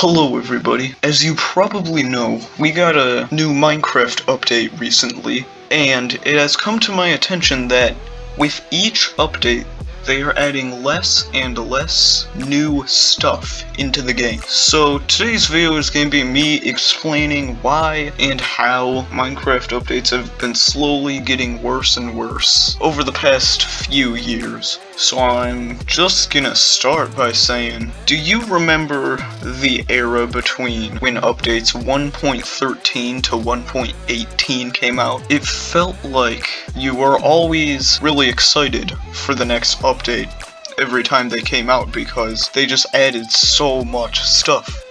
Hello everybody. As you probably know, we got a new Minecraft update recently, and it has come to my attention that with each update, they are adding less and less new stuff into the game. So today's video is going to be me explaining why and how Minecraft updates have been slowly getting worse and worse over the past few years. So I'm just gonna start by saying, do you remember the era between when updates 1.13 to 1.18 came out? It felt like you were always really excited for the next update every time they came out because they just added so much stuff.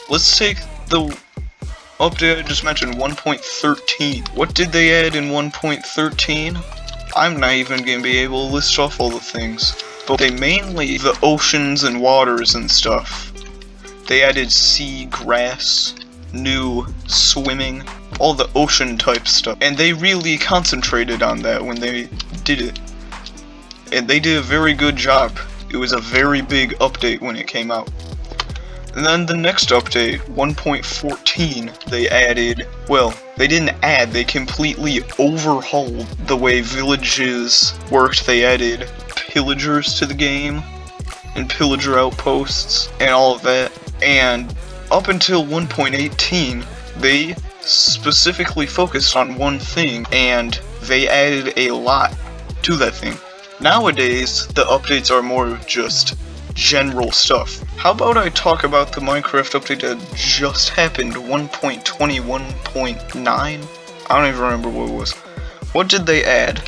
Let's take the update I just mentioned, 1.13. What did they add in 1.13? I'm not even gonna be able to list off all the things, but they mainly the oceans and waters and stuff. They added sea grass, new swimming, all the ocean type stuff, and they really concentrated on that when they did it. And they did a very good job. It was a very big update when it came out. And then the next update, 1.14, they added, well, they didn't add, they completely overhauled the way villages worked. They added pillagers to the game, and pillager outposts, and all of that. And up until 1.18, they specifically focused on one thing, and they added a lot to that thing. Nowadays, the updates are more of just general stuff. How about I talk about the Minecraft update that just happened, 1.21.9? I don't even remember what it was. What did they add?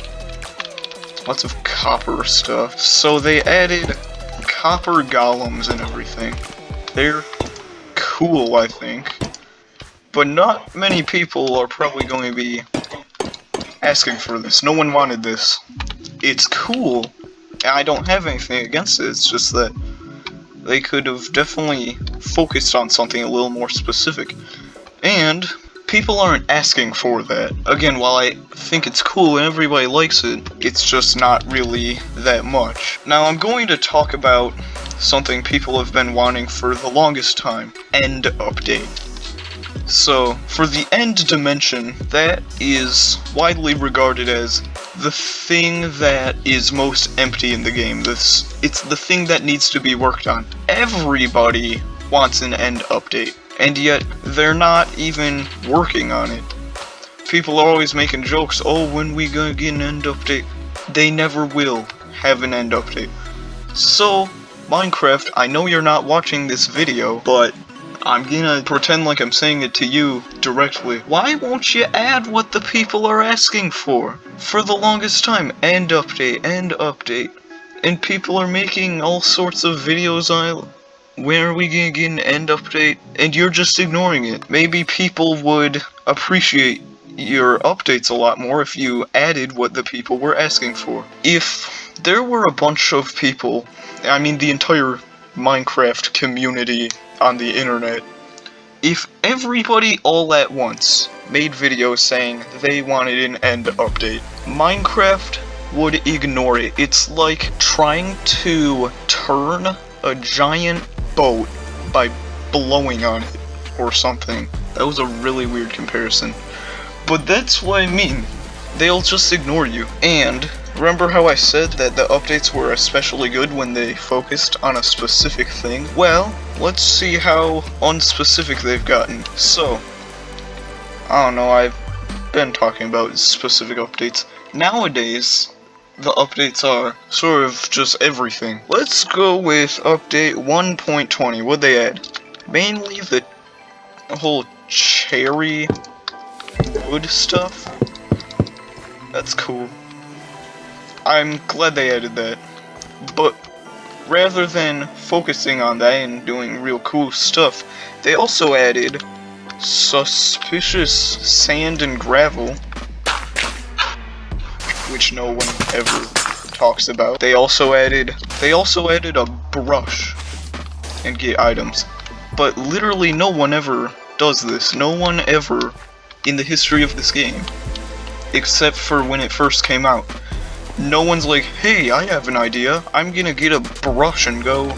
Lots of copper stuff. So they added copper golems and everything. They're cool, I think. But not many people are probably going to be asking for this. No one wanted this. It's cool. I don't have anything against it, it's just that they could have definitely focused on something a little more specific. And people aren't asking for that. Again, while I think it's cool and everybody likes it, it's just not really that much. Now I'm going to talk about something people have been wanting for the longest time. End update. So, for the end dimension, that is widely regarded as the thing that is most empty in the game. It's the thing that needs to be worked on. Everybody wants an end update, and yet they're not even working on it. People are always making jokes, oh, when we gonna get an end update? They never will have an end update. So, Minecraft, I know you're not watching this video, but I'm gonna pretend like I'm saying it to you directly. Why won't you add what the people are asking for? For the longest time, end update, end update. And people are making all sorts of videos on when are we gonna get an end update? And you're just ignoring it. Maybe people would appreciate your updates a lot more if you added what the people were asking for. If there were a bunch of people, I mean the entire Minecraft community on the internet, if everybody all at once made videos saying they wanted an end update, Minecraft would ignore it. It's like trying to turn a giant boat by blowing on it or something. That was a really weird comparison. But that's what I mean. They'll just ignore you. And remember how I said that the updates were especially good when they focused on a specific thing? Well, let's see how unspecific they've gotten. So, I don't know, I've been talking about specific updates. Nowadays, the updates are sort of just everything. Let's go with update 1.20. What'd they add? Mainly the whole cherry wood stuff. That's cool. I'm glad they added that, but rather than focusing on that and doing real cool stuff, they also added suspicious sand and gravel, which no one ever talks about. They also added a brush and get items, but literally no one ever does this. No one ever in the history of this game, except for when it first came out. No one's like, hey, I have an idea. I'm gonna get a brush and go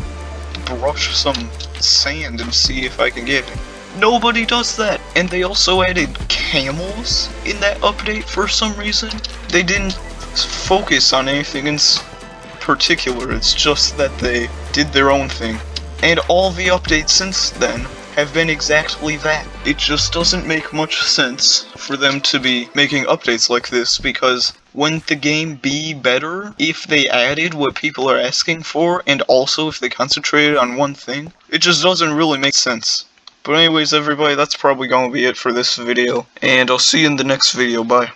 brush some sand and see if I can get it. Nobody does that. And they also added camels in that update for some reason. They didn't focus on anything in particular, it's just that they did their own thing. And all the updates since then have been exactly that. It just doesn't make much sense for them to be making updates like this, because wouldn't the game be better if they added what people are asking for, and also if they concentrated on one thing? It just doesn't really make sense. But anyways, everybody, that's probably gonna be it for this video, and I'll see you in the next video. Bye.